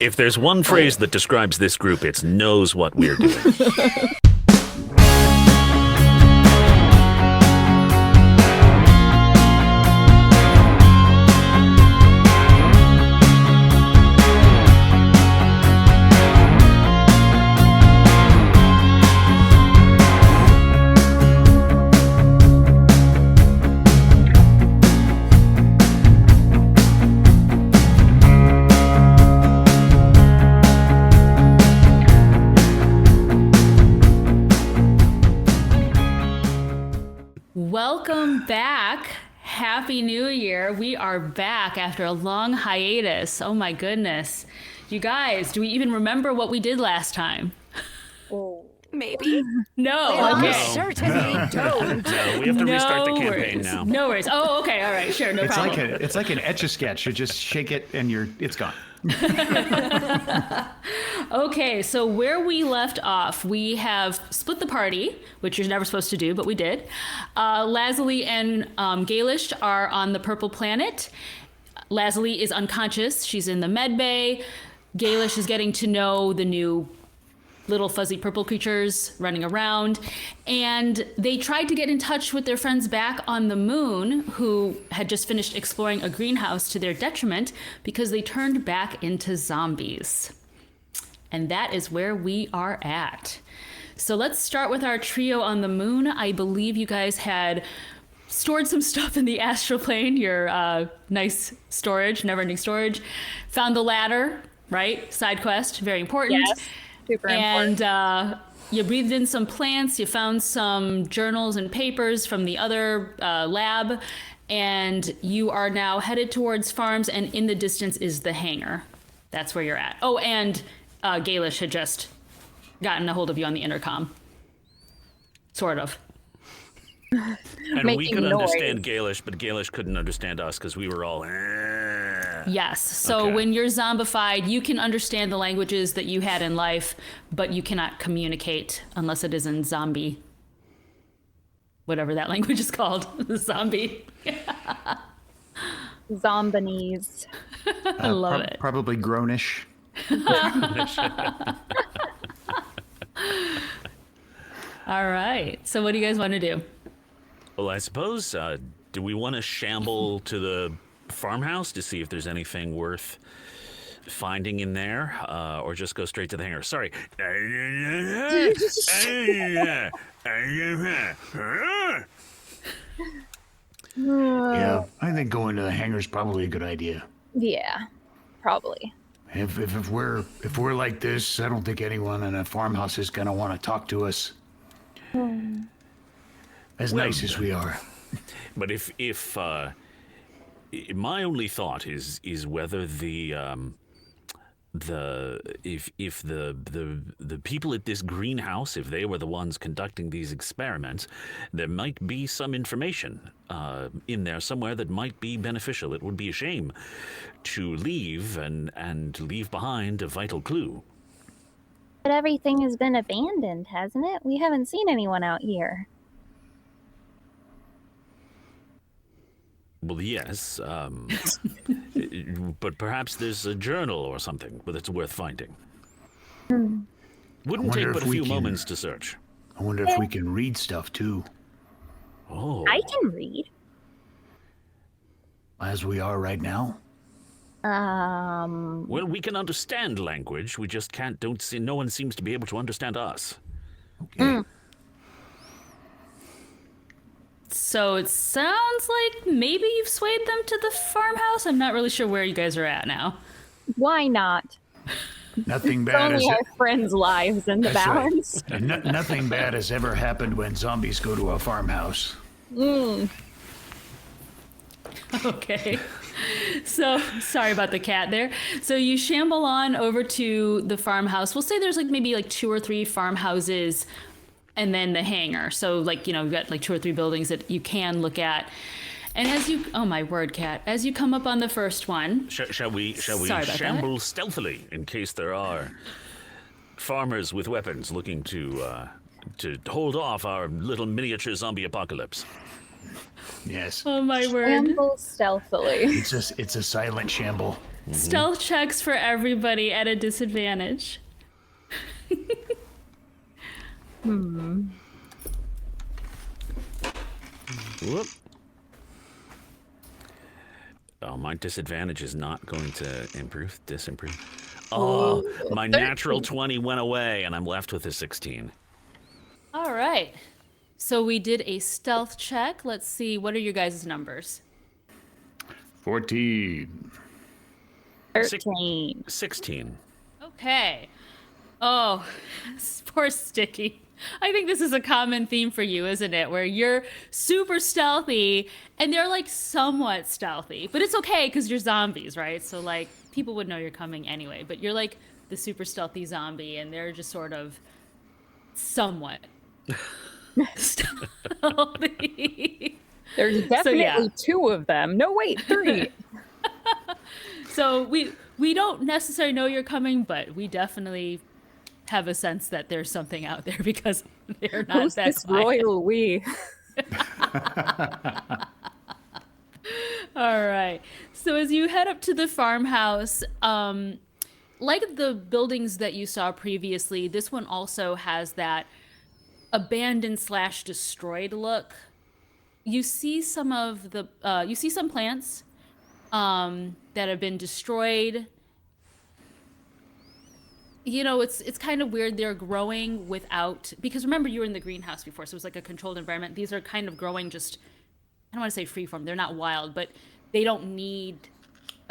If there's one phrase that describes this group, it's knows what we're doing. Welcome back. Happy New Year. We are back after a long hiatus. Oh my goodness. You guys, do we even remember what we did last time? Oh, maybe. No. Okay. Certainly don't. No, we have to restart the campaign now. No worries. Oh, okay. All right. Sure. No problem. It's like an Etch-a-Sketch. You just shake it and it's gone. Okay, so where we left off, we have split the party, which you're never supposed to do, but we did. Lazuli and Gailish are on the purple planet. Lazuli is unconscious. She's in the med bay. Gailish is getting to know the new little fuzzy purple creatures running around. And they tried to get in touch with their friends back on the moon, who had just finished exploring a greenhouse to their detriment because they turned back into zombies. And that is where we are at. So let's start with our trio on the moon. I believe you guys had stored some stuff in the astral plane, your nice storage, never-ending storage. Found the ladder, right? Side quest, very important. Yes, super important. And you breathed in some plants. You found some journals and papers from the other lab. And you are now headed towards farms, and in the distance is the hangar. That's where you're at. Oh, and Gailish had just gotten a hold of you on the intercom. Sort of. And we could understand Gailish, but Gailish couldn't understand us because we were all... Yes. So Okay. when you're zombified, you can understand the languages that you had in life, but you cannot communicate unless it is in zombie. Whatever that language is called. Zombie. Zombinese. I love it. Probably groanish. All right. So what do you guys want to do? Well, I suppose, do we want to shamble to the farmhouse to see if there's anything worth finding in there, or just go straight to the hangar? Sorry. Yeah, I think going to the hangar is probably a good idea. Yeah, probably. If we're like this, I don't think anyone in a farmhouse is gonna want to talk to us. As nice as we are. But if my only thought is whether the people at this greenhouse, if they were the ones conducting these experiments, there might be some information in there somewhere that might be beneficial. It would be a shame to leave and leave behind a vital clue. But everything has been abandoned, hasn't it? We haven't seen anyone out here. Well, yes, but perhaps there's a journal or something that's worth finding. Wouldn't take but a few moments to search. I wonder if we can read stuff too, Oh, I can read. as we are right now. well, we can understand language. We just don't see. No one seems to be able to understand us. Okay. So it sounds like maybe you've swayed them to the farmhouse. I'm not really sure where you guys are at now. Why not? Nothing bad Only has our friends' lives in the That's right. balance. nothing bad has ever happened when zombies go to a farmhouse. Okay. So, sorry about the cat there. So you shamble on over to the farmhouse. We'll say there's maybe 2 or 3 farmhouses and then the hangar. So you've got 2 or 3 buildings that you can look at. And as you, oh my word, cat, as you come up on the first one. Shall we Sorry about shamble stealthily in case there are farmers with weapons looking to hold off our little miniature zombie apocalypse? Yes. Oh my word. Shamble stealthily. It's a silent shamble. Stealth checks for everybody at a disadvantage. Whoop. Oh, my disadvantage is not going to disimprove. Oh, my natural 20 went away, and I'm left with a 16. All right. So we did a stealth check. Let's see. What are your guys' numbers? 14. 13. 16. Okay. Oh, poor Sticky. I think this is a common theme for you, isn't it? Where you're super stealthy and they're like somewhat stealthy, but it's okay because you're zombies, right? So like people would know you're coming anyway, but you're like the super stealthy zombie and they're just sort of somewhat stealthy. There's definitely two of them. No, wait, 3. So we don't necessarily know you're coming, but we definitely have a sense that there's something out there because they're not Who's that this quiet. royal we? All right. So as you head up to the farmhouse, like the buildings that you saw previously, this one also has that abandoned / destroyed look. You see some of the you see some plants that have been destroyed. You know, it's kind of weird. They're growing without, because remember you were in the greenhouse before, so it was like a controlled environment. These are kind of growing just, I don't want to say freeform. They're not wild, but they don't need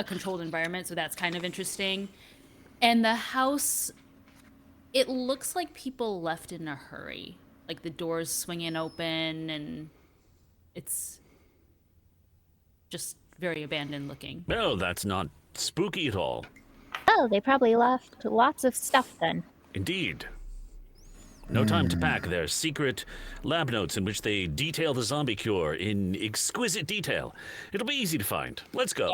a controlled environment, so that's kind of interesting. And the house, it looks like people left in a hurry. Like the doors swinging open, and it's just very abandoned looking. No, that's not spooky at all. Oh, they probably left lots of stuff then. Indeed. No time to pack their secret lab notes in which they detail the zombie cure in exquisite detail. It'll be easy to find. Let's go.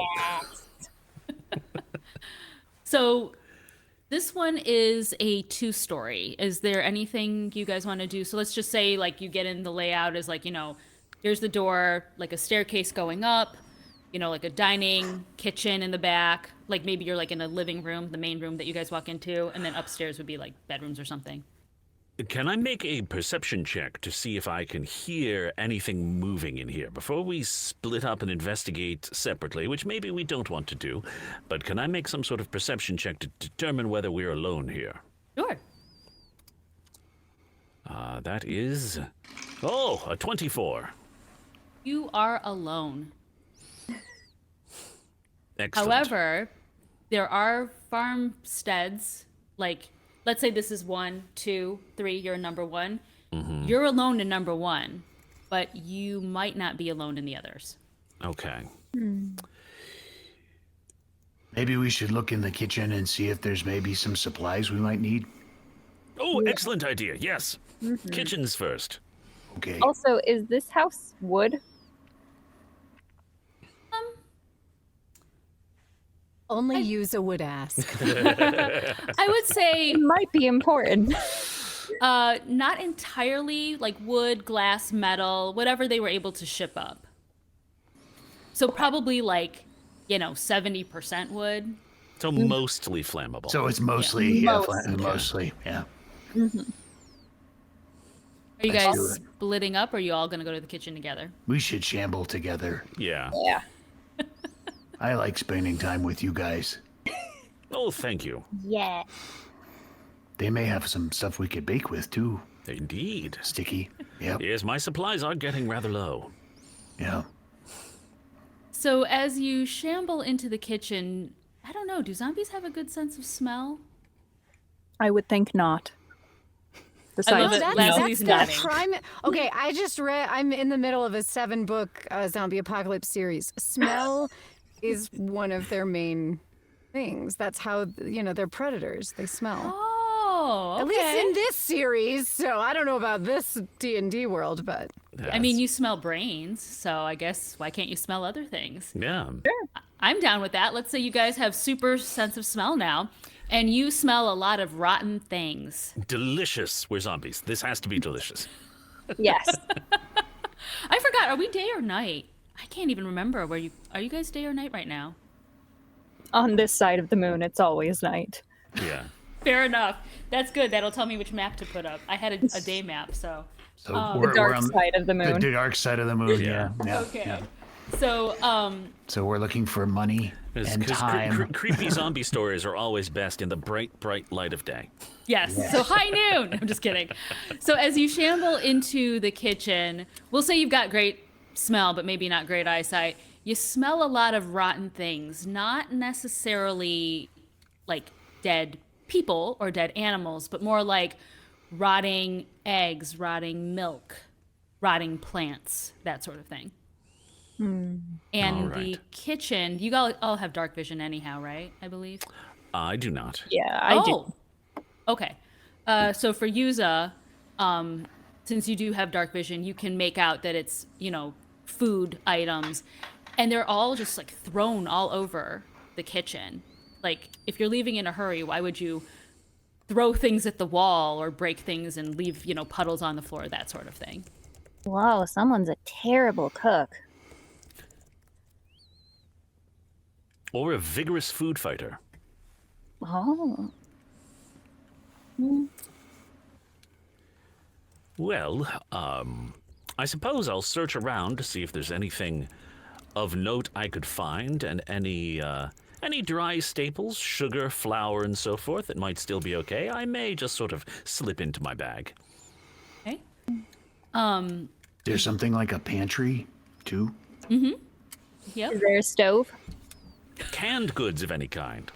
So this one is a 2-story. Is there anything you guys want to do? So let's just say like you get in the layout as like, you know, here's the door, like a staircase going up, you know, like a dining kitchen in the back. Like maybe you're like in a living room, the main room that you guys walk into, and then upstairs would be like bedrooms or something. Can I make a perception check to see if I can hear anything moving in here before we split up and investigate separately, which maybe we don't want to do, but can I make some sort of perception check to determine whether we're alone here? Sure. That is... Oh, a 24. You are alone. Excellent. However, there are farmsteads, like, let's say this is 1, 2, 3, you're number 1. Mm-hmm. You're alone in number 1, but you might not be alone in the others. Okay. Maybe we should look in the kitchen and see if there's maybe some supplies we might need. Oh, excellent idea. Yes. Mm-hmm. Kitchens first. Okay. Also, is this house wood? Only Yuza would ask. I would say It might be important. not entirely, like wood, glass, metal, whatever they were able to ship up. So probably like, you know, 70% wood. So mostly flammable. So it's mostly, mostly, yeah. Mm-hmm. Are you Let's guys do it. splitting up, or are you all going to go to the kitchen together? We should shamble together. Yeah. Yeah. I like spending time with you guys. Oh, thank you. Yeah. They may have some stuff we could bake with, too. Indeed. Sticky. Yep. Yes, my supplies are getting rather low. Yeah. So as you shamble into the kitchen, I don't know, do zombies have a good sense of smell? I would think not. love Besides, it. That's Leslie's the nodding. prime. Okay, I just read. I'm in the middle of a 7-book zombie apocalypse series. Smell is one of their main things. That's how they're predators. They smell. Oh, okay. At least in this series. So I don't know about this D&D world, but I mean, you smell brains, so I guess why can't you smell other things? Yeah. I'm down with that. Let's say you guys have super sense of smell now, and you smell a lot of rotten things. Delicious. We're zombies. This has to be delicious. yes. I forgot, are we day or night? I can't even remember are you guys day or night right now? On this side of the moon, it's always night. Yeah. Fair enough. That's good. That'll tell me which map to put up. I had a day map, so. So The we're dark on side of the moon. the dark side of the moon. Yeah. Yeah. Okay. Yeah. So, So we're looking for money and Because time. creepy zombie stories are always best in the bright, bright light of day. yes. So high noon. I'm just kidding. So as you shamble into the kitchen, we'll say you've got great smell, but maybe not great eyesight. You smell a lot of rotten things, not necessarily like dead people or dead animals, but more like rotting eggs, rotting milk, rotting plants, that sort of thing. And All the right. kitchen, you all have dark vision anyhow, right? I believe. I do not. Yeah, I do. Okay. So for Yuza, since you do have dark vision, you can make out that it's, food items. And they're all just like thrown all over the kitchen. Like, if you're leaving in a hurry, why would you throw things at the wall or break things and leave, puddles on the floor, that sort of thing? Whoa, someone's a terrible cook. Or a vigorous food fighter. Oh. Well, I suppose I'll search around to see if there's anything of note I could find, and any dry staples, sugar, flour, and so forth that might still be okay. I may just sort of slip into my bag. Okay. There's something like a pantry too. Yep. Is there a stove? Canned goods of any kind.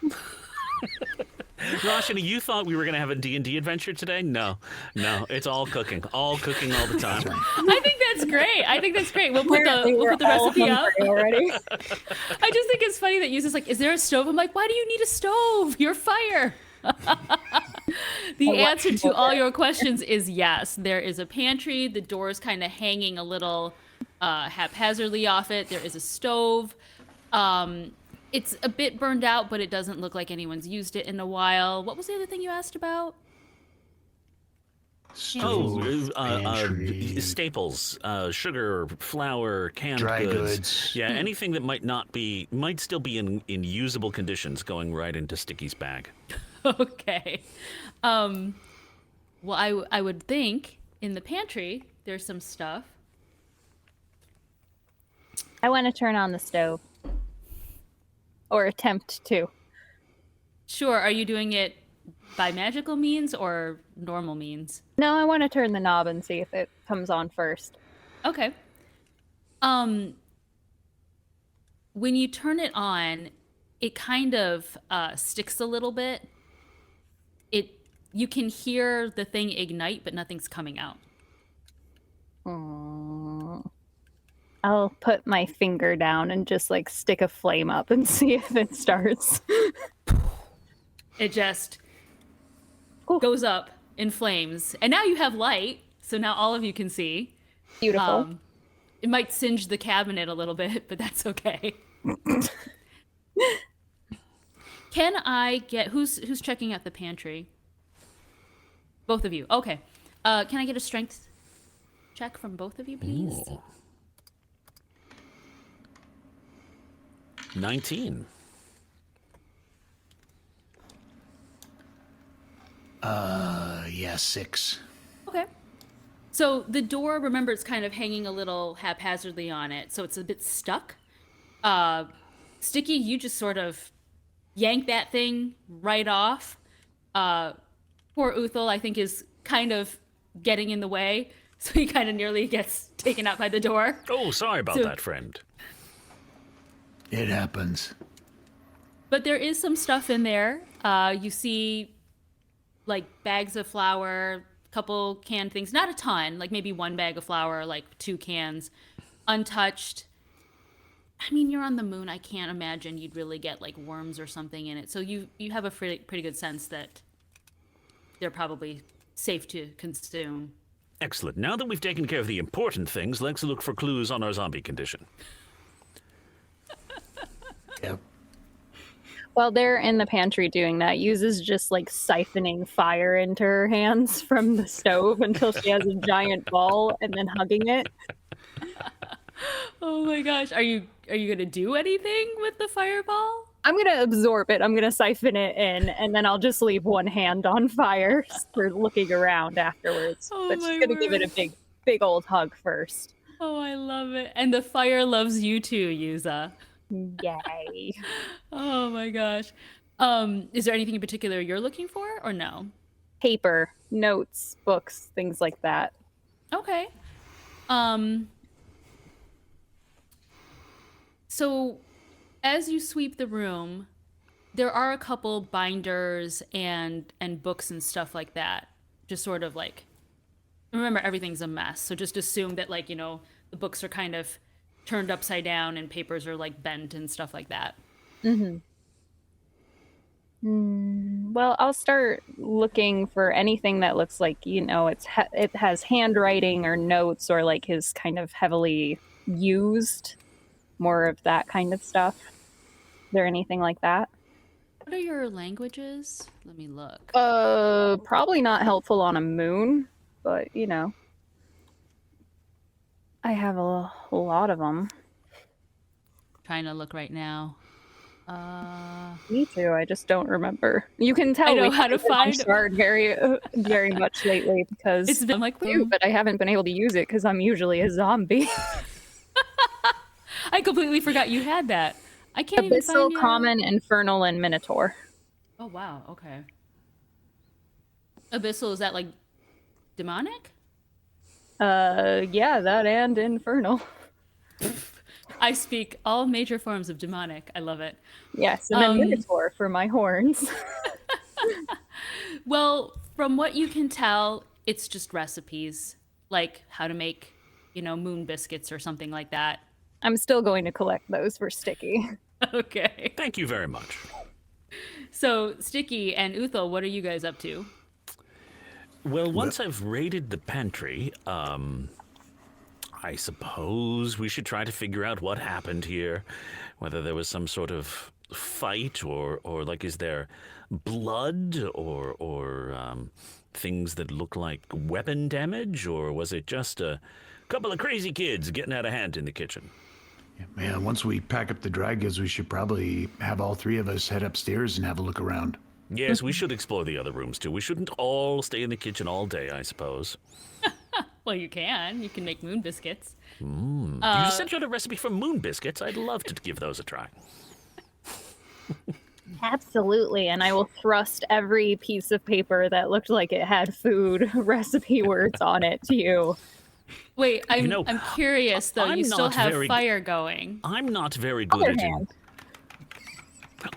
Roshini, you thought we were going to have a D&D adventure today? No, it's all cooking all the time. I think that's great. We'll put Apparently the we're all recipe up. hungry already. I just think it's funny that Yuza's like, is there a stove? I'm like, why do you need a stove? You're fire. The answer to all your questions is yes. There is a pantry. The door is kind of hanging a little haphazardly off it. There is a stove. It's a bit burned out, but it doesn't look like anyone's used it in a while. What was the other thing you asked about? Stove, pantry, Staples, sugar, flour, canned dry goods. Yeah, anything that might still be in usable conditions going right into Sticky's bag. Okay. Well, I would think in the pantry there's some stuff. I want to turn on the stove. Or attempt to. Sure. Are you doing it by magical means or normal means? No, I want to turn the knob and see if it comes on first. Okay. When you turn it on, it kind of sticks a little bit. You can hear the thing ignite, but nothing's coming out. I'll put my finger down and just like stick a flame up and see if it starts. It just goes up in flames. And now you have light, so now all of you can see. Beautiful. It might singe the cabinet a little bit, but that's okay. Can I get who's checking out the pantry? Both of you. Okay. Can I get a strength check from both of you, please? Ooh. 19. Yeah, 6. Okay. So the door, remember, it's kind of hanging a little haphazardly on it, so it's a bit stuck. Sticky, you just sort of yank that thing right off. Poor Uthal, I think, is kind of getting in the way, so he kind of nearly gets taken out by the door. Oh, sorry about that, friend. It happens. But there is some stuff in there. You see, like, bags of flour, a couple canned things. Not a ton, like maybe one bag of flour, like 2 cans, untouched. I mean, you're on the moon. I can't imagine you'd really get, like, worms or something in it. So you have a pretty good sense that they're probably safe to consume. Excellent. Now that we've taken care of the important things, let's look for clues on our zombie condition. Yep. While they're in the pantry doing that, Yuza's just like siphoning fire into her hands from the stove until she has a giant ball and then hugging it. Oh my gosh. Are you going to do anything with the fireball? I'm gonna absorb it. I'm gonna siphon it in, and then I'll just leave one hand on fire for looking around afterwards. Oh But my she's gonna give it word. a big old hug first. Oh, I love it. And the fire loves you too, Yuza. Yay. Oh my gosh. Is there anything in particular you're looking for or no? Paper, notes, books, things like that. Okay. So as you sweep the room, there are a couple binders and books and stuff like that. Just sort of like, remember, everything's a mess. So just assume that, like, the books are kind of turned upside down and papers are like bent and stuff like that. Well, I'll start looking for anything that looks like, it has handwriting or notes or like his kind of heavily used, more of that kind of stuff. Is there anything like that? What are your languages? Let me look. Probably not helpful on a moon, but I have a lot of them. Trying to look right now. Me too. I just don't remember. You can tell I know we how to haven't been on find- Shard very much lately because It's been like, but I haven't been able to use it because I'm usually a zombie. I completely forgot you had that. I can't even Abyssal, find your... Common, Infernal, and Minotaur. Oh wow. Okay. Abyssal, is that like demonic? Yeah, that and Infernal. I speak all major forms of demonic. I love it. Yes, and then Minotaur for my horns. Well, from what you can tell, it's just recipes, like how to make, moon biscuits or something like that. I'm still going to collect those for Sticky. Okay. Thank you very much. So, Sticky and Uthal, what are you guys up to? Well, once I've raided the pantry, I suppose we should try to figure out what happened here. Whether there was some sort of fight or like, is there blood or things that look like weapon damage, or was it just a couple of crazy kids getting out of hand in the kitchen? Yeah, once we pack up the dry goods, we should probably have all three of us head upstairs and have a look around. Yes, we should explore the other rooms too. We shouldn't all stay in the kitchen all day, I suppose. Well, you can. You can make moon biscuits. You sent out a recipe for moon biscuits. I'd love to give those a try. Absolutely, and I will thrust every piece of paper that looked like it had food recipe words on it to you. Wait, I'm know, curious though. I'm You still not have very- fire going. I'm not very good Other at hand.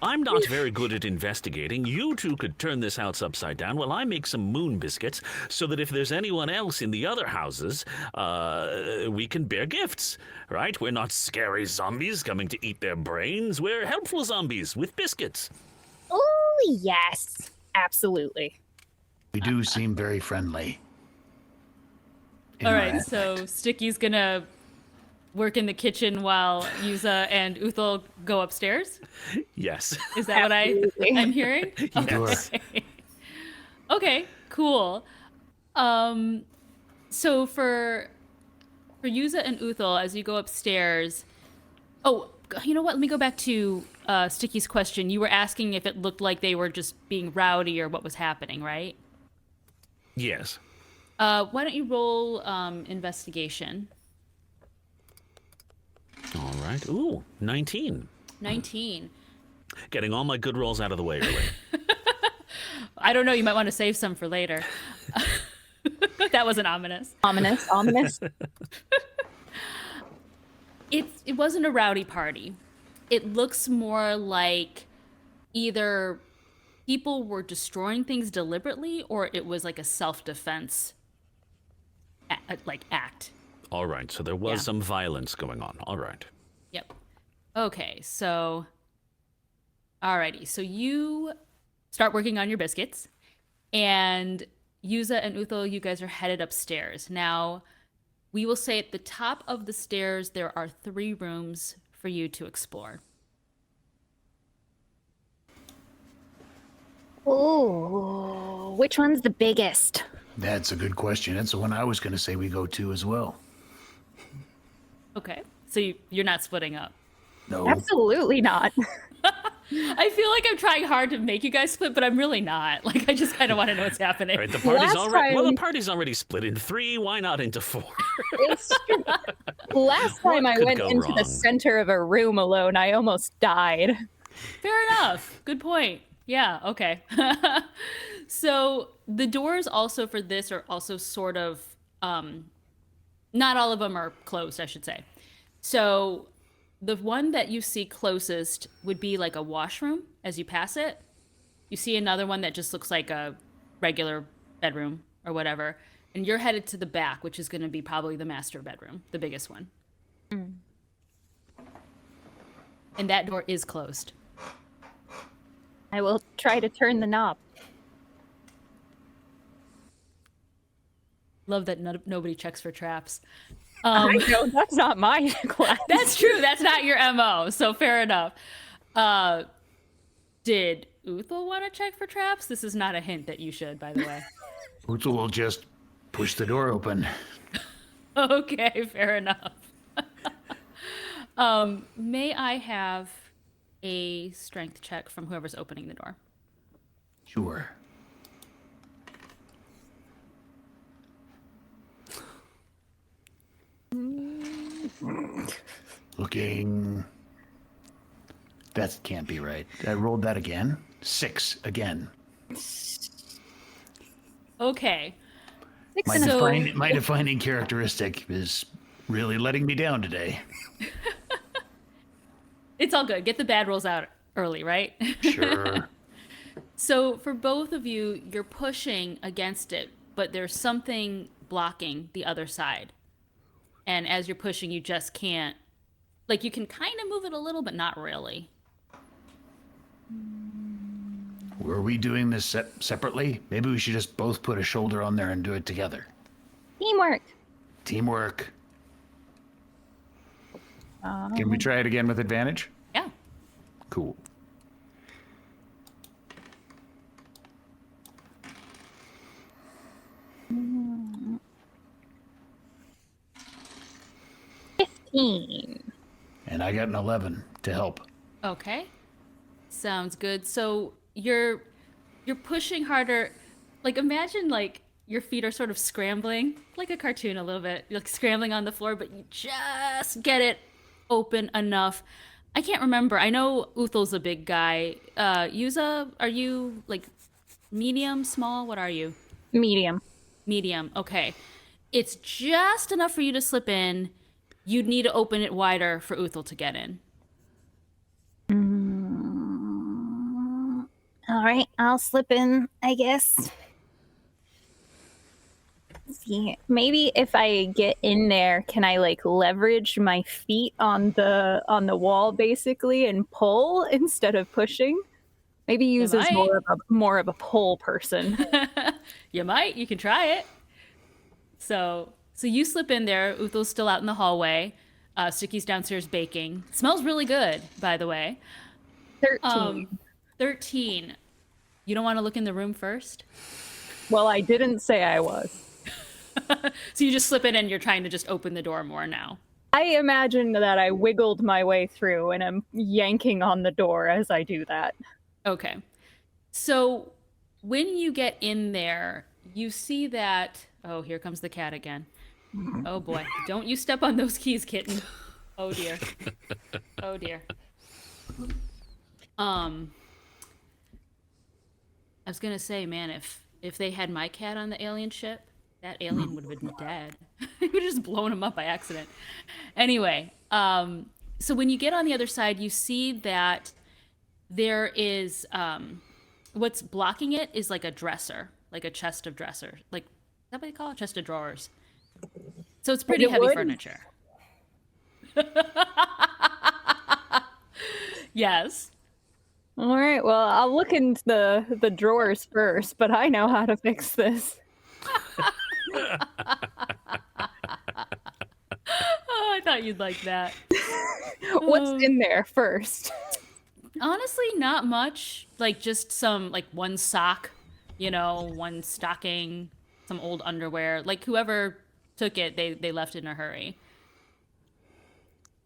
I'm not very good at investigating. You two could turn this house upside down while I make some moon biscuits so that if there's anyone else in the other houses, we can bear gifts, right? We're not scary zombies coming to eat their brains. We're helpful zombies with biscuits. Oh, yes. Absolutely. We do seem very friendly. All right, so Sticky's gonna work in the kitchen while Yuza and Uthal go upstairs? Yes. Is that Absolutely. what I'm hearing? Sure. Okay, cool. So for Yuza and Uthal, as you go upstairs, oh, you know what? Let me go back to Sticky's question. You were asking if it looked like they were just being rowdy or what was happening, right? Yes. Why don't you roll investigation? All right. Ooh, 19. 19. Getting all my good rolls out of the way early. I don't know. You might want to save some for later. That wasn't ominous. Ominous. It wasn't a rowdy party. It looks more like either people were destroying things deliberately or it was like a self-defense act. All right. So there was Yeah. some violence going on. All right. Yep. Okay, so alrighty. So you start working on your biscuits, and Yuza and Uthal, you guys are headed upstairs. Now, we will say at the top of the stairs there are 3 rooms for you to explore. Ooh, which one's the biggest? That's a good question. That's the one I was going to say we go to as well. Okay. So you're not splitting up. No. Absolutely not. I feel like I'm trying hard to make you guys split, but I'm really not. Like, I just kind of want to know what's happening. All right, the party's Last already well. The time- party's already split in 3. Why not into 4? It's true. Last time I could went go into the wrong? center of a room alone, I almost died. Fair enough. Good point. Yeah, okay. So the doors also for this are also sort of, not all of them are closed, I should say. So the one that you see closest would be like a washroom as you pass it. You see another one that just looks like a regular bedroom or whatever. And you're headed to the back, which is going to be probably the master bedroom, the biggest one. And that door is closed. I will try to turn the knob. Love that nobody checks for traps. I know that's not my class. That's true. That's not your MO, so fair enough. Did Uthal want to check for traps? This is not a hint that you should, by the way. Uthal will just push the door open. Okay, fair enough. May I have a strength check from whoever's opening the door? Sure. Looking. That can't be right. I rolled that again. 6 again. Okay. My, So- my defining characteristic is really letting me down today. It's all good. Get the bad rolls out early, right? Sure. So for both of you, you're pushing against it, but there's something blocking the other side. And as you're pushing, you just can't, like, you can kind of move it a little, but not really. Were we doing this separately? Maybe we should just both put a shoulder on there and do it together. Teamwork. Teamwork. Can we try it again with advantage? Yeah. Cool. Mm. 15. And I got an 11 to help. Okay. Sounds good. So you're pushing harder. Like, imagine like your feet are sort of scrambling, like a cartoon a little bit. You're like scrambling on the floor, but you just get it open enough. I can't remember. I know Uthal's a big guy. Yuza, are you like medium, small? What are you? Medium. Medium. Okay. It's just enough for you to slip in. You'd need to open it wider for Uthal to get in. All right, I'll slip in, I guess. Let's see, maybe if I get in there, can I like leverage my feet on the wall basically and pull instead of pushing? Maybe use as might. more of a pull person. You might. You can try it. So you slip in there. Uthal's still out in the hallway. Sticky's downstairs baking. Smells really good, by the way. 13. 13. You don't want to look in the room first? Well, I didn't say I was. So you just slip in and you're trying to just open the door more now. I imagine that I wiggled my way through and I'm yanking on the door as I do that. Okay. So when you get in there, you see that... Oh, here comes the cat again. Oh, boy. Don't you step on those keys, kitten. Oh, dear. Oh, dear. I was going to say, man, if they had my cat on the alien ship, that alien would have been dead. It would have just blown him up by accident. Anyway, so when you get on the other side, you see that there is... what's blocking it is like a dresser, like a chest of dresser. Like, is that what they call it? Chest of drawers. So it's pretty heavy furniture. Yes. All right, well, I'll look into the drawers first, but I know how to fix this. Oh, I thought you'd like that. What's in there first? Honestly, not much. Like just some, like one sock, one stocking, some old underwear. Like whoever took it, they left in a hurry.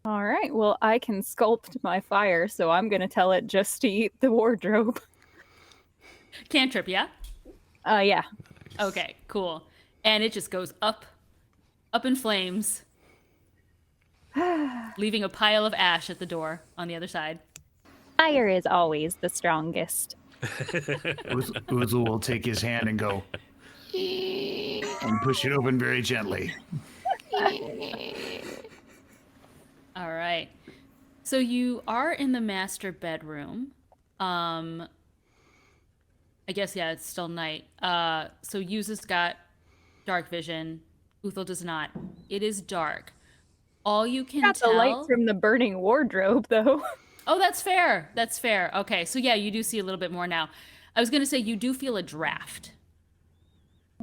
All right. Well, I can sculpt my fire, so I'm going to tell it just to eat the wardrobe. Cantrip, yeah? Yeah. Okay, cool. And it just goes up in flames, leaving a pile of ash at the door on the other side. Fire is always the strongest. Uthal will take his hand and go and push it open very gently. All right. So you are in the master bedroom. I guess, yeah, it's still night. So Yuza's got dark vision. Uthal does not. It is dark. All you can Got tell... the light from the burning wardrobe, though. Oh, that's fair. That's fair. Okay, so yeah, you do see a little bit more now. I was going to say you do feel a draft.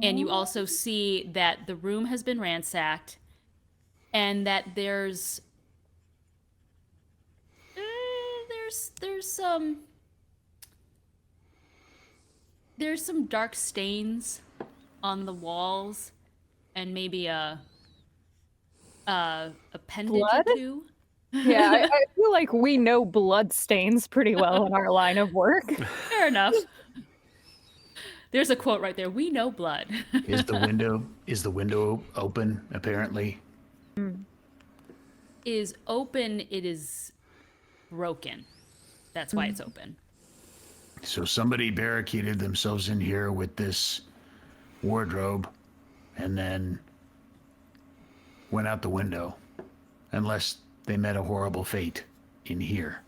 And you also see that the room has been ransacked and that there's some dark stains on the walls and maybe a appendage Blood? or two. Yeah, I feel like we know blood stains pretty well in our line of work. Fair enough. There's a quote right there. We know blood. Is the window open, apparently? Is open, it is broken. That's why it's open. So somebody barricaded themselves in here with this wardrobe and then went out the window. Unless they met a horrible fate in here.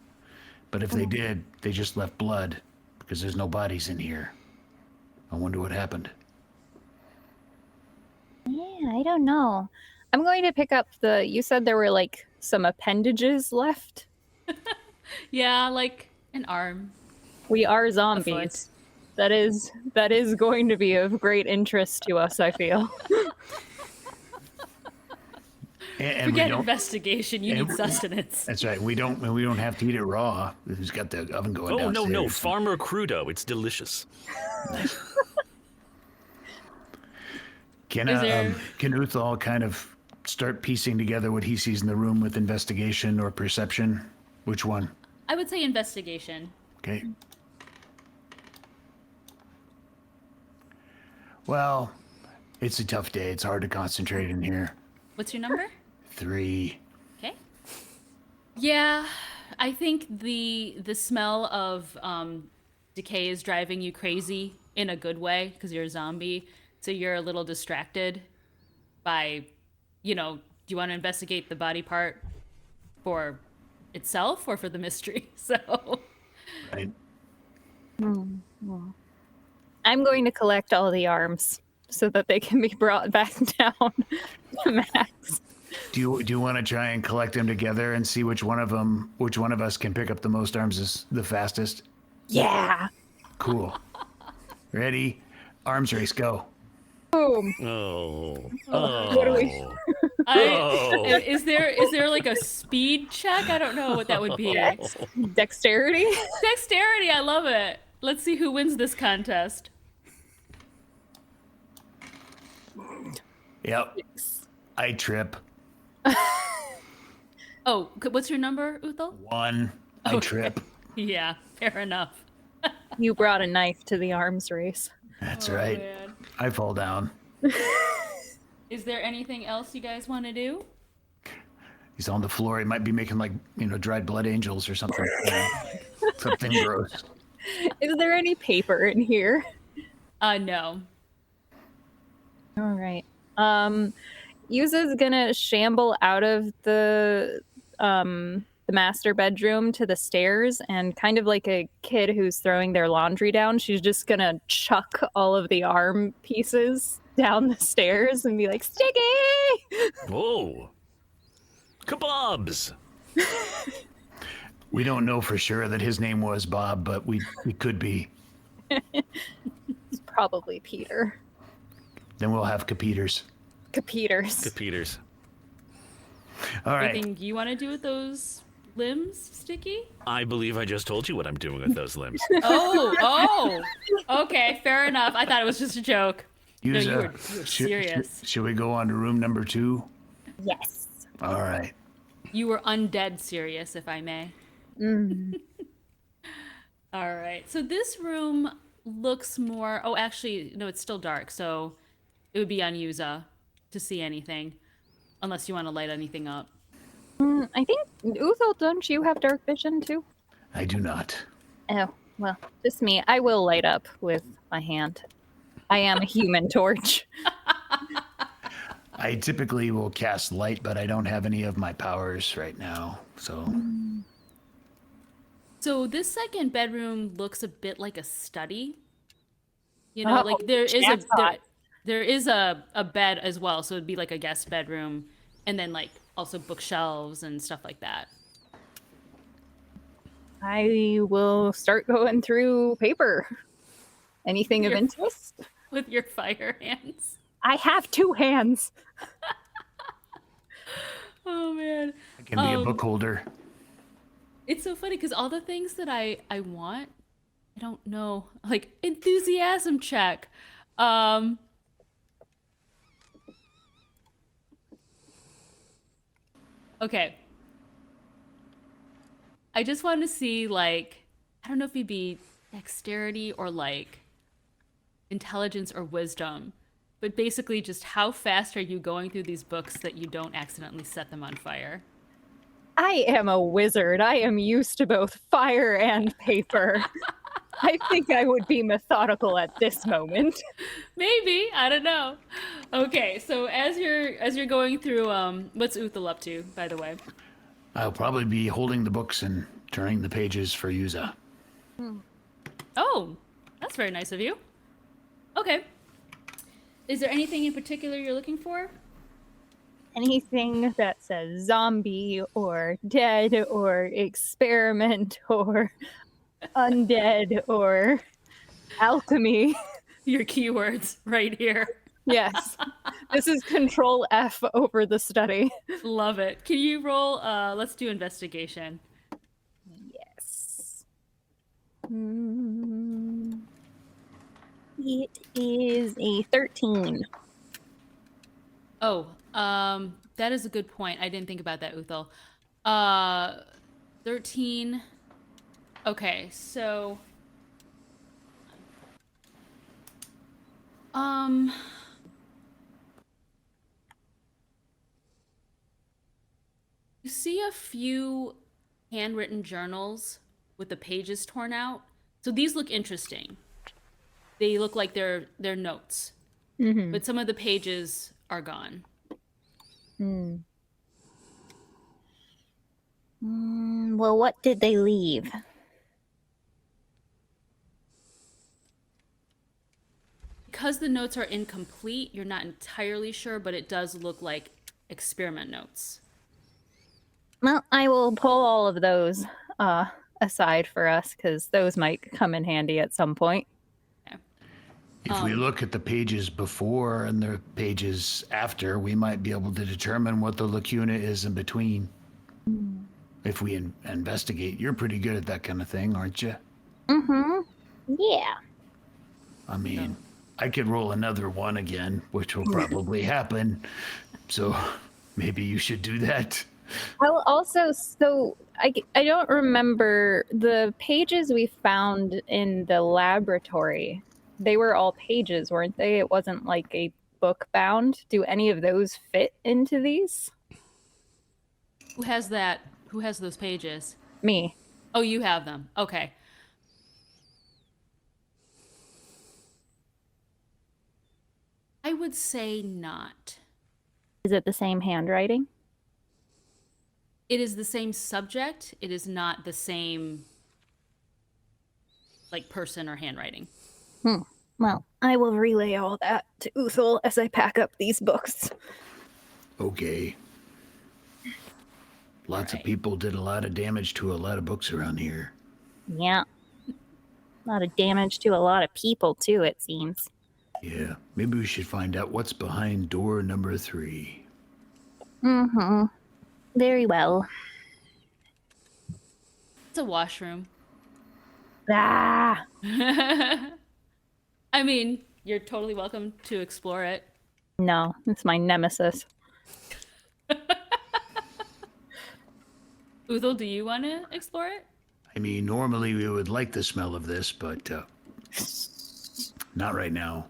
But if they did, they just left blood because there's no bodies in here. I wonder what happened. Yeah, I don't know. I'm going to pick up you said there were like some appendages left. Yeah, like an arm. We are A zombies. foot. That is going to be of great interest to us, I feel. And we Forget don't. investigation. You need sustenance. That's right. We don't have to eat it raw. We've got the oven going Oh, downstairs. no, Farmer Crudo. It's delicious. Can there- can Uthal kind of start piecing together what he sees in the room with investigation or perception? Which one? I would say investigation. Okay. Well, it's a tough day. It's hard to concentrate in here. What's your number? 3. Okay. Yeah, I think the smell of decay is driving you crazy in a good way because you're a zombie. So you're a little distracted by, do you want to investigate the body part for itself or for the mystery? So Right. I'm going to collect all the arms so that they can be brought back down to max. Do you want to try and collect them together and see which one of us can pick up the most arms the fastest? Yeah. Cool. Ready? Arms race, go. Boom. Oh. What do we? is there like a speed check? I don't know what that would be. Dexterity. Dexterity, I love it. Let's see who wins this contest. Yep. I trip. Oh, what's your number, Uthal? 1. I Okay. trip. Yeah, fair enough. You brought a knife to the arms race. That's Oh, right. man. I fall down. Is there anything else you guys want to do? He's on the floor. He might be making dried blood angels or something. Something gross. Is there any paper in here? No. All right. Yuza's gonna shamble out of the master bedroom to the stairs, and kind of like a kid who's throwing their laundry down, she's just gonna chuck all of the arm pieces down the stairs and be like, "Sticky!" Whoa. Kebabs. We don't know for sure that his name was Bob, but we could be. It's probably Peter. Then we'll have Capeters. Capeters. Peters. All right. Anything you want to do with those limbs, Sticky? I believe I just told you what I'm doing with those limbs. Oh. Okay, fair enough. I thought it was just a joke. No, you were serious. Should we go on to room number 2? Yes. All right. You were undead serious, if I may. Mm. All right. So this room looks more. Oh, actually, no, it's still dark. So it would be on Yuza to see anything, unless you want to light anything up. I think, Uthal, don't you have dark vision too? I do not. Oh, well, just me. I will light up with my hand. I am a human torch. I typically will cast light, but I don't have any of my powers right now. So So this second bedroom looks a bit like a study. You know, Oh, like there is a that's hot. there is a bed as well, so it'd be like a guest bedroom, and then like also bookshelves and stuff like that. I will start going through paper. Anything of Your- interest? With your fire hands. I have 2 hands. Oh man. I can be a book holder. It's so funny because all the things that I want, I don't know. Like enthusiasm check. Okay. I just want to see like I don't know if it'd be dexterity or like intelligence or wisdom, but basically just how fast are you going through these books that you don't accidentally set them on fire? I am a wizard. I am used to both fire and paper. I think I would be methodical at this moment. Maybe, I don't know. Okay, so as you're going through what's Uthal up to, by the way? I'll probably be holding the books and turning the pages for Yuza. Oh, that's very nice of you. Okay. Is there anything in particular you're looking for? Anything that says zombie or dead or experiment or undead or alchemy. Your keywords right here. Yes. This is Control F over the study. Love it. Can you roll let's do investigation. Yes. It is a 13. Oh, that is a good point. I didn't think about that, Uthal. 13. Okay, so you see a few handwritten journals with the pages torn out. So these look interesting. They look like they're notes. But some of the pages are gone. Well, what did they leave? Because the notes are incomplete, you're not entirely sure, but it does look like experiment notes. Well, I will pull all of those aside for us because those might come in handy at some point. If we look at the pages before and the pages after, we might be able to determine what the lacuna is in between. If we investigate. You're pretty good at that kind of thing, aren't you? Yeah. I mean, I could roll another one again, which will probably happen. So maybe you should do that. I'll also, so I don't remember the pages we found in the laboratory. They were all pages, weren't they? It wasn't like a book bound. Do any of those fit into these? Who has that? Who has those pages? Me. Oh, you have them. Okay. I would say not. Is it the same handwriting? It is the same subject. It is not the same, like, person or handwriting. Well, I will relay all that to Uthal as I pack up these books. Okay. Lots of people did a lot of damage to a lot of books around here. Yeah. A lot of damage to a lot of people, too, it seems. Yeah, maybe we should find out what's behind door number 3. Very well. It's a washroom. Ah! I mean, you're totally welcome to explore it. No, it's my nemesis. Uthal, do you want to explore it? I mean, normally we would like the smell of this, but not right now.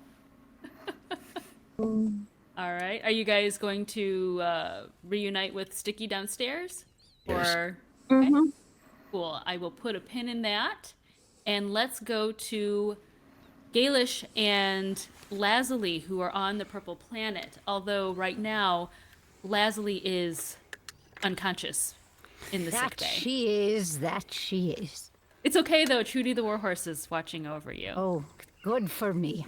All right. Are you guys going to reunite with Sticky downstairs? Yes. Or okay. Cool. I will put a pin in that. And let's go to Gailish and Lazuli, who are on the Purple Planet. Although right now, Lazuli is unconscious in the sick That bay. she is. It's okay though. Trudy the Warhorse is watching over you. Oh, good for me.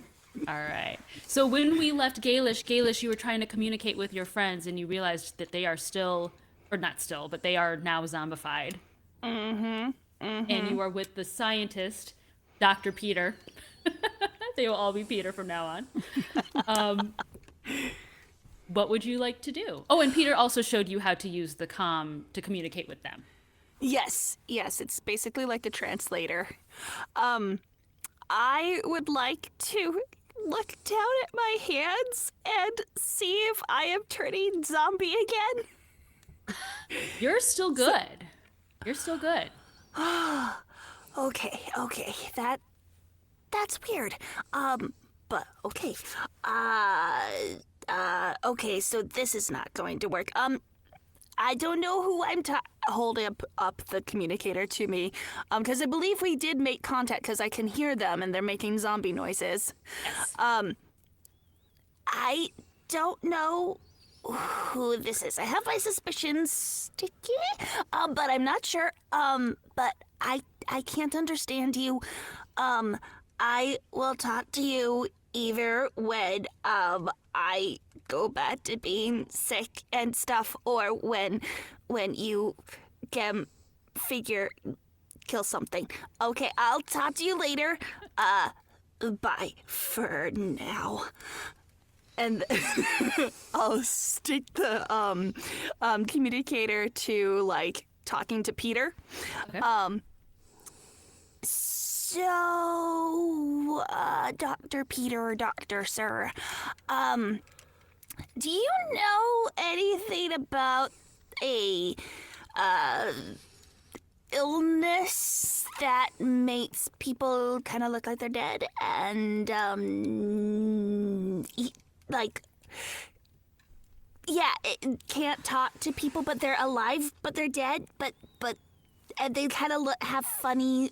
All right. So when we left Gailish, you were trying to communicate with your friends, and you realized that they are still, or not still, but they are now zombified. And you are with the scientist, Dr. Peter. They will all be Peter from now on. What would you like to do? Oh, and Peter also showed you how to use the comm to communicate with them. Yes, it's basically like a translator. I would like to look down at my hands and see if I am turning zombie again. You're still good. You're still good. Okay, that's weird. But okay. Okay, so this is not going to work. I don't know who I'm holding up the communicator to me, because I believe we did make contact, because I can hear them and they're making zombie noises. Yes. I don't know who this is. I have my suspicions, Sticky, but I'm not sure. But I can't understand you. I will talk to you either when I go back to being sick and stuff, or when you can kill something. Okay, I'll talk to you later. Bye for now. And I'll stick the communicator to like talking to Peter. Okay. So, Dr. Peter or Dr. Sir, do you know anything about a illness that makes people kind of look like they're dead and it can't talk to people, but they're alive, but they're dead, but and they kind of have funny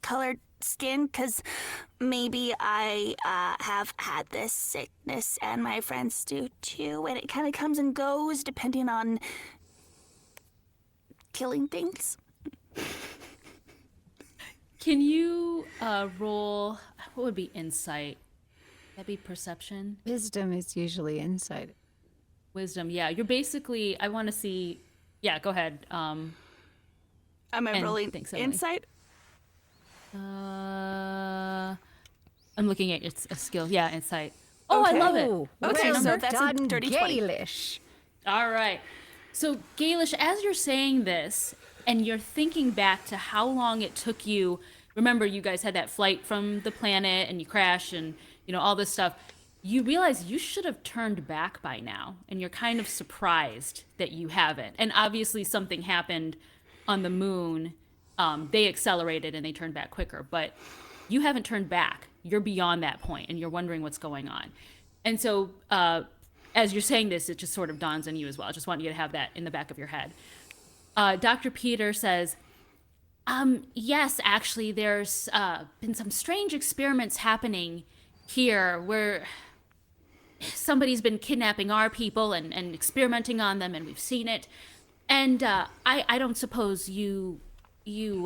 colored skin? Because maybe I have had this sickness and my friends do too, and it kind of comes and goes depending on killing things. Can you roll, what would be insight? That'd be perception? Wisdom is usually insight. Wisdom, yeah. You're basically, I want to see, yeah, go ahead. Am I And rolling thanks, Emily. insight? I'm looking at it's a skill. Yeah, insight. Oh, I love it. Okay, well so that's a done, dirty 20. Gailish. All right. So, Gailish, as you're saying this, and you're thinking back to how long it took you, remember you guys had that flight from the planet and you crashed and, you know, all this stuff. You realize you should have turned back by now, and you're kind of surprised that you haven't. And obviously something happened on the moon. They accelerated and they turned back quicker, but you haven't turned back. You're beyond that point, and you're wondering what's going on. And so as you're saying this, it just sort of dawns on you as well. I just want you to have that in the back of your head. Dr. Peter says, yes, actually, there's been some strange experiments happening here where somebody's been kidnapping our people and experimenting on them, and we've seen it. And I don't suppose you came,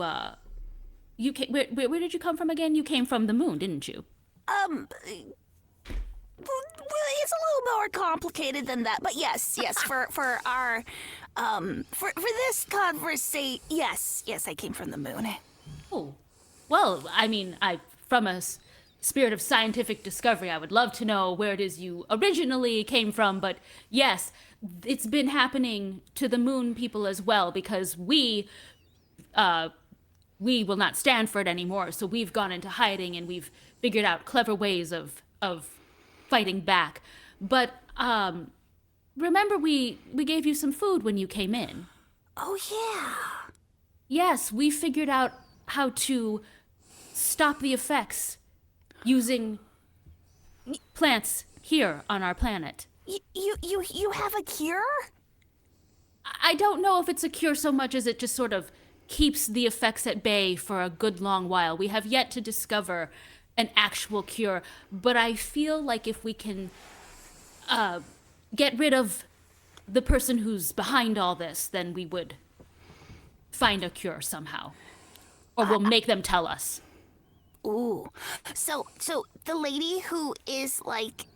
where did you come from again? You came from the moon, didn't you? Well, it's a little more complicated than that, but yes, for our, for this conversation, yes, I came from the moon. Oh, well, I mean, from a spirit of scientific discovery, I would love to know where it is you originally came from, but yes, it's been happening to the moon people as well, because we will not stand for it anymore, so we've gone into hiding and we've figured out clever ways of fighting back. But remember we gave you some food when you came in. Oh yeah. Yes, we figured out how to stop the effects using plants here on our planet. You have a cure? I don't know if it's a cure so much as it just sort of keeps the effects at bay for a good long while. We have yet to discover an actual cure, but I feel like if we can get rid of the person who's behind all this, then we would find a cure somehow. Or we'll make them tell us. Ooh. So the lady who is like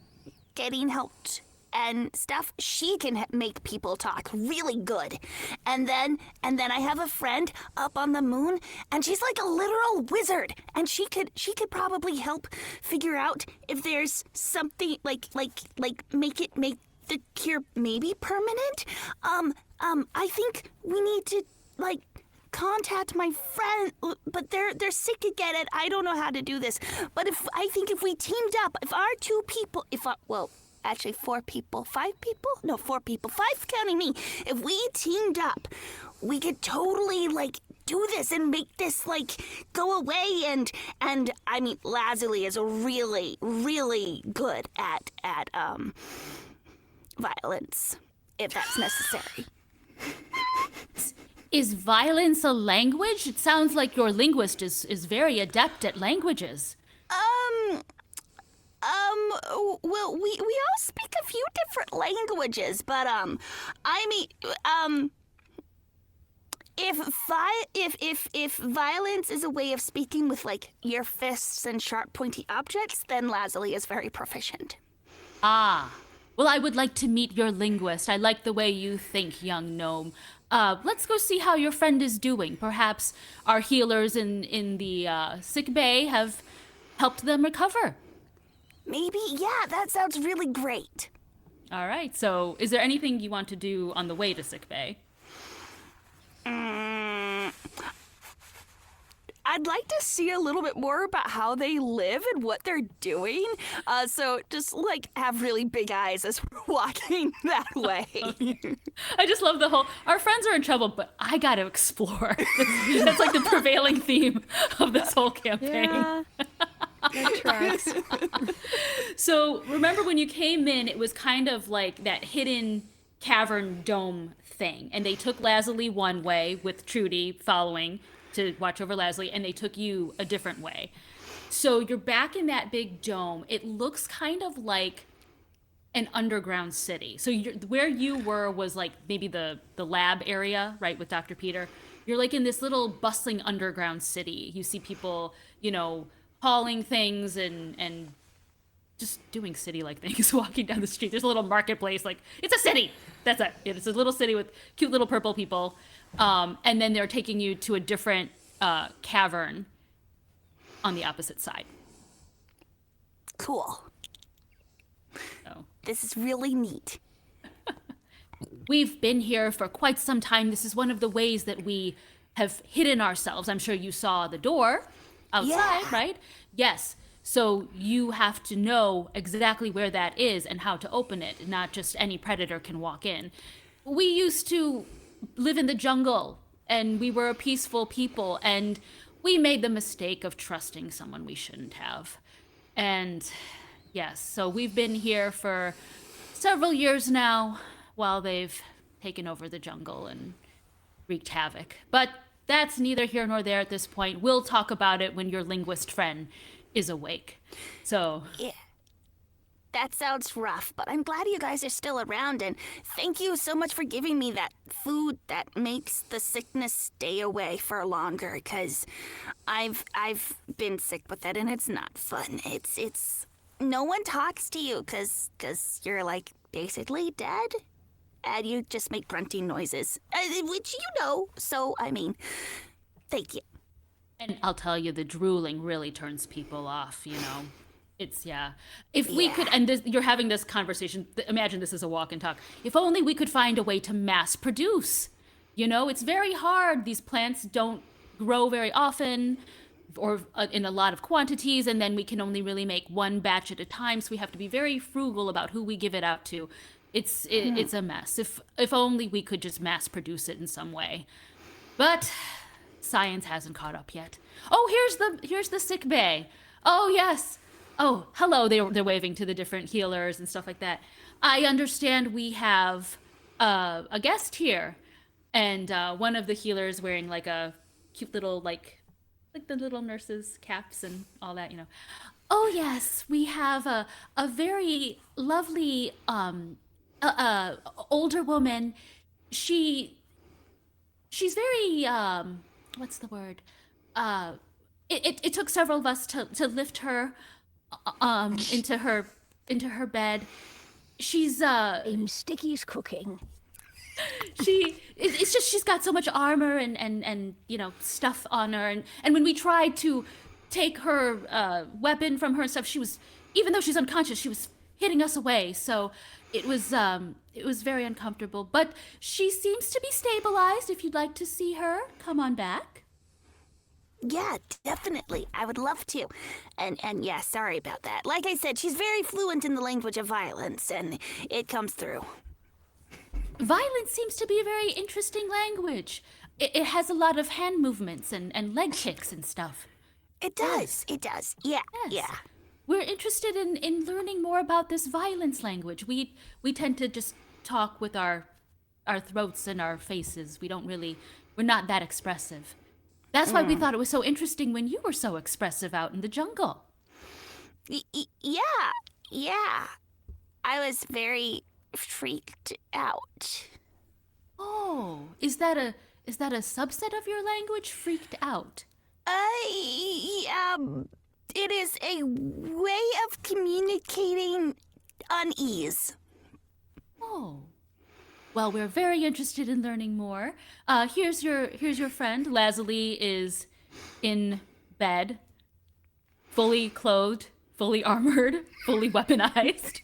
getting helped and stuff, she can make people talk really good. And then I have a friend up on the moon, and she's like a literal wizard, and she could probably help figure out if there's something like make the cure maybe permanent. I think we need to like contact my friend, but they're sick again, and I don't know how to do this. But I think if we teamed up, if our two people, actually 4 people, 5 people? No, 4 people, 5 counting me. If we teamed up, we could totally like do this and make this like go away. And I mean, Lazuli is really, really good at violence, if that's necessary. Is violence a language? It sounds like your linguist is very adept at languages. Well, we all speak a few different languages, but I mean, if violence is a way of speaking with like your fists and sharp pointy objects, then Lazuli is very proficient. Ah. Well, I would like to meet your linguist. I like the way you think, young gnome. Let's go see how your friend is doing. Perhaps our healers in the sick bay have helped them recover. Maybe, yeah, that sounds really great. All right, so is there anything you want to do on the way to sick bay? I'd like to see a little bit more about how they live and what they're doing. So just like have really big eyes as we're walking that way. I just love the whole, our friends are in trouble, but I got to explore. That's like the prevailing theme of this whole campaign. Yeah. That tracks. So remember when you came in, it was kind of like that hidden cavern dome thing. And they took Lazuli one way with Trudy following to watch over Lazuli, and they took you a different way. So you're back in that big dome. It looks kind of like an underground city. So where you were was like maybe the lab area, right, with Dr. Peter. You're like in this little bustling underground city. You see people, hauling things and just doing city-like things, walking down the street. There's a little marketplace, like, it's a city! That's it. It's a little city with cute little purple people. And then they're taking you to a different cavern on the opposite side. Cool. So. This is really neat. We've been here for quite some time. This is one of the ways that we have hidden ourselves. I'm sure you saw the door outside, Yeah. right? Yes. So you have to know exactly where that is and how to open it. Not just any predator can walk in. We used to live in the jungle, and we were a peaceful people, and we made the mistake of trusting someone we shouldn't have. And yes, so we've been here for several years now while they've taken over the jungle and wreaked havoc. But that's neither here nor there at this point. We'll talk about it when your linguist friend is awake. So Yeah. That sounds rough, but I'm glad you guys are still around, and thank you so much for giving me that food that makes the sickness stay away for longer, because I've been sick with it, and it's not fun. It's no one talks to you because you're like basically dead, and you just make grunting noises, which so I mean, thank you. and I'll tell you, the drooling really turns people off, It's, yeah. If we could, and you're having this conversation, imagine this is a walk and talk. If only we could find a way to mass produce. It's very hard. These plants don't grow very often or in a lot of quantities, and then we can only really make one batch at a time, so we have to be very frugal about who we give it out to. It's a mess. If only we could just mass produce it in some way. But science hasn't caught up yet. Oh, here's the sick bay. Oh, yes. Oh, hello. They're waving to the different healers and stuff like that. I understand we have a guest here, and one of the healers wearing like a cute little like the little nurses' caps and all that, you know. Oh yes, we have a very lovely older woman. She's very what's the word? It took several of us to lift her into her bed. She's Sticky's cooking. It's just she's got so much armor and you know, stuff on her, and when we tried to take her weapon from her and stuff, she was, even though she's unconscious, she was hitting us away. So it was very uncomfortable, but she seems to be stabilized. If you'd like to see her, come on back. Yeah, definitely. I would love to. And yeah, sorry about that. Like I said, she's very fluent in the language of violence, and it comes through. Violence seems to be a very interesting language. It has a lot of hand movements and leg kicks and stuff. It does. It does. Yeah. Yes. Yeah. We're interested in learning more about this violence language. We tend to just talk with our throats and our faces. We're not that expressive. That's why we thought it was so interesting when you were so expressive out in the jungle. Yeah. I was very freaked out. Oh, is that a subset of your language, freaked out? It is a way of communicating unease. Oh. Well, we're very interested in learning more. Here's your friend. Lazuli is in bed, fully clothed, fully armored, fully weaponized.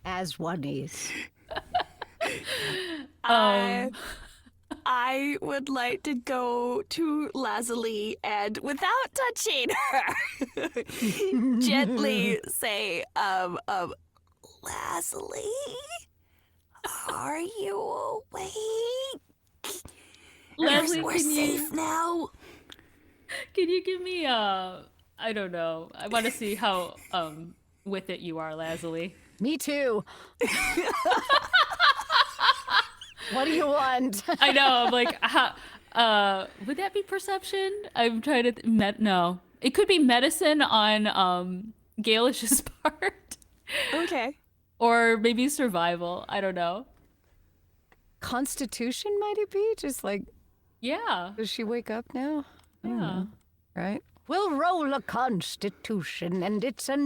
As one is. I would like to go to Lazuli and, without touching her, gently say, Lazuli, are you awake? Lazuli, We're safe now. Can you give me I don't know. I want to see how with it you are, Lazuli. Me too. What do you want? I know. I'm like, would that be perception? I'm trying to. No, it could be medicine on Gailish's part. Okay. Or maybe survival. I don't know. Constitution, might it be? Just like, Yeah. does she wake up now? Yeah. Right? We'll roll a constitution, and it's a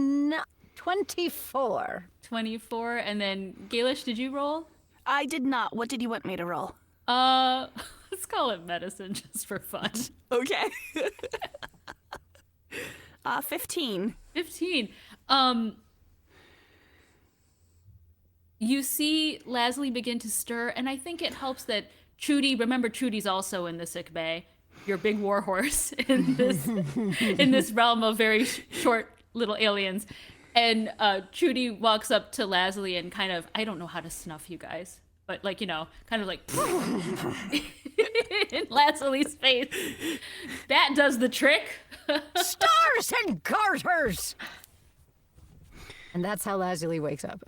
24. 24, and then Gailish, did you roll? I did not. What did you want me to roll? Let's call it medicine just for fun. Okay. 15. 15. You see Lazuli begin to stir, and I think it helps that remember Trudy's also in the sick bay, your big war horse in this realm of very short little aliens. And Trudy walks up to Lazuli and kind of, I don't know how to snuff you guys, but like, you know, kind of like in Lazuli's face. That does the trick. Stars and garters! And that's how Lazuli wakes up.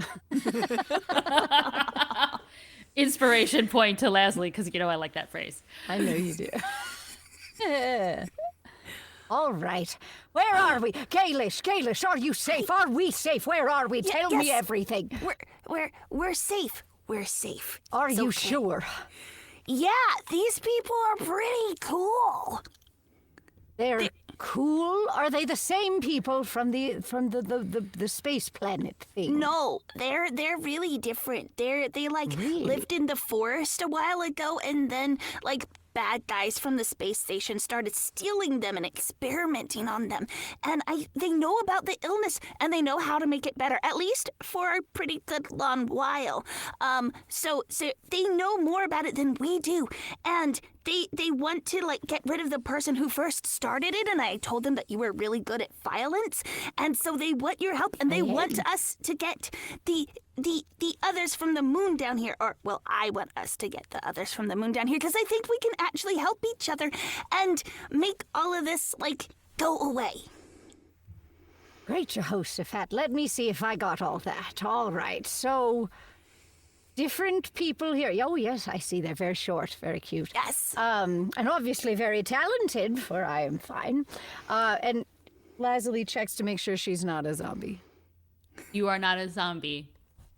Inspiration point to Lazuli, because, you know, I like that phrase. I know you do. All right. Where are we? Gailish, are you safe? Are we safe? Where are we? Tell me yes. everything. We're safe. We're safe. Are It's you okay. sure? Yeah, these people are pretty cool. They're cool? Are they the same people from the space planet thing? No, they're really different. They Really? lived in the forest a while ago, and then like bad guys from the space station started stealing them and experimenting on them. And they know about the illness, and they know how to make it better, at least for a pretty good long while. So they know more about it than we do. And they want to like get rid of the person who first started it, and I told them that you were really good at violence, and so they want your help, and they want us to get the others from the moon down here, or well, I want us to get the others from the moon down here, because I think we can actually help each other and make all of this like go away. Great, Jehoshaphat. Let me see if I got all that. All right, so different people here. Oh, yes, I see. They're very short, very cute. Yes. And obviously very talented, for I am fine. And Lazuli checks to make sure she's not a zombie. You are not a zombie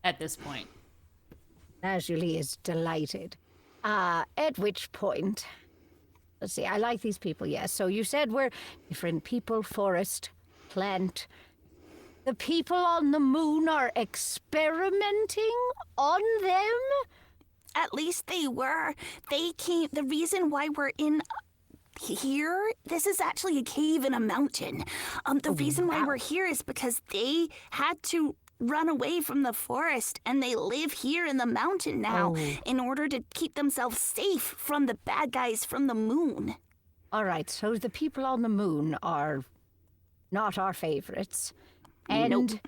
at this point. Lazuli is delighted. At which point, let's see, I like these people, yes. So you said we're different people, forest, plant. The people on the moon are experimenting on them? At least they were. They came. The reason why we're in here, this is actually a cave in a mountain. The reason why we're here is because they had to run away from the forest, and they live here in the mountain now in order to keep themselves safe from the bad guys from the moon. All right, so the people on the moon are not our favorites. And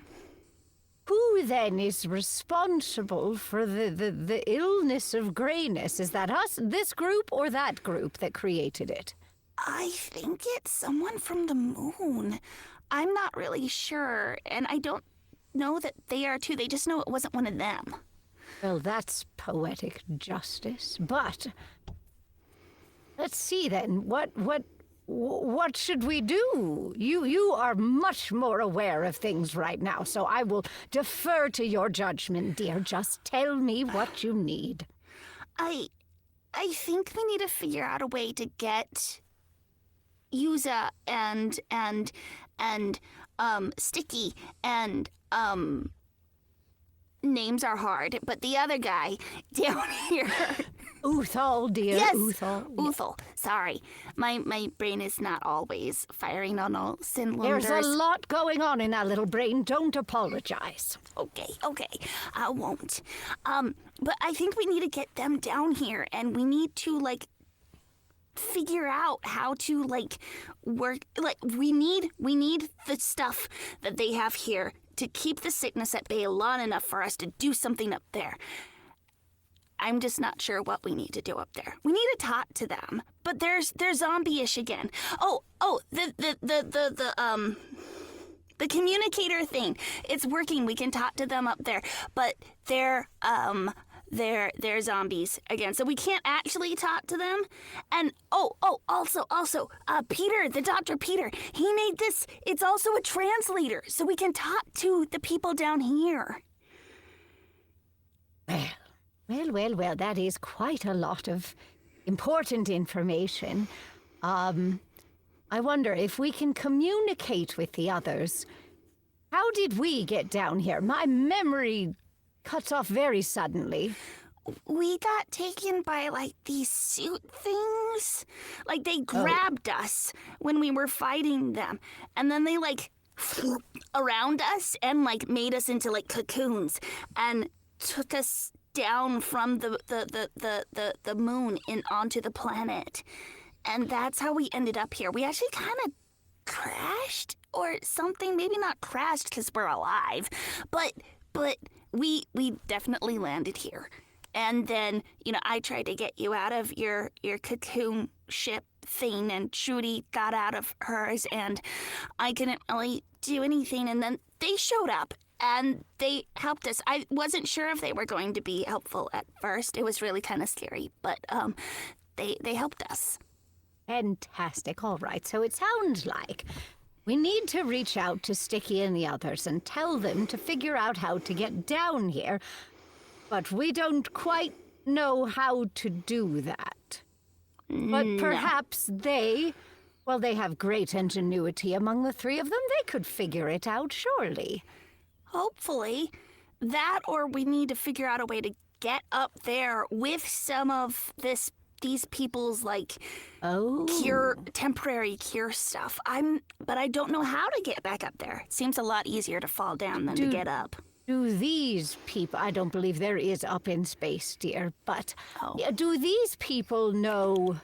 who then is responsible for the illness of grayness? Is that us, this group, or that group that created it? I think it's someone from the moon. I'm not really sure, and I don't know that they are too. They just know it wasn't one of them. Well, that's poetic justice. But let's see then. What should we do? You are much more aware of things right now, so I will defer to your judgment, dear. Just tell me what you need. I think we need to figure out a way to get Yuza and Sticky and names are hard, but the other guy down here. Uthal, dear. Yes, Uthal. Uthal. Sorry, my brain is not always firing on all cylinders. There's a lot going on in that little brain. Don't apologize. Okay, I won't. But I think we need to get them down here, and we need to like figure out how to like work. Like we need the stuff that they have here to keep the sickness at bay long enough for us to do something up there. I'm just not sure what we need to do up there. We need to talk to them, but they're zombie-ish again. The communicator thing. It's working. We can talk to them up there, but they're zombies again, so we can't actually talk to them. And also, Peter, the Dr. Peter, he made this. It's also a translator, so we can talk to the people down here. Well, that is quite a lot of important information. I wonder if we can communicate with the others. How did we get down here? My memory cuts off very suddenly. We got taken by, like, these suit things. Like, they grabbed us when we were fighting them. And then they, like, flew around us and, like, made us into, like, cocoons. And took us down from the moon and onto the planet. And that's how we ended up here. We actually kind of crashed or something. Maybe not crashed because we're alive, but we definitely landed here. And then, I tried to get you out of your cocoon ship thing, and Trudy got out of hers, and I couldn't really do anything. And then they showed up, and they helped us. I wasn't sure if they were going to be helpful at first. It was really kind of scary, but they helped us. Fantastic. All right, so it sounds like we need to reach out to Sticky and the others and tell them to figure out how to get down here. But we don't quite know how to do that. But perhaps they have great ingenuity among the three of them. They could figure it out, surely. Hopefully. That, or we need to figure out a way to get up there with some of these people's, like, temporary cure stuff. But I don't know how to get back up there. It seems a lot easier to fall down than to get up. Do these people, I don't believe there is up in space, dear, but do these people know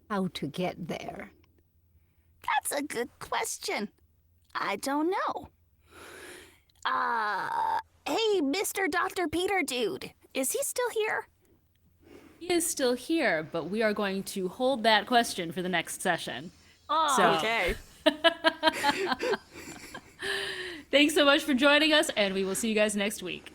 how to get there? That's a good question. I don't know. Hey, Mr. Dr. Peter dude, is he still here? He is still here, but we are going to hold that question for the next session. Oh, So- okay. Thanks so much for joining us, and we will see you guys next week.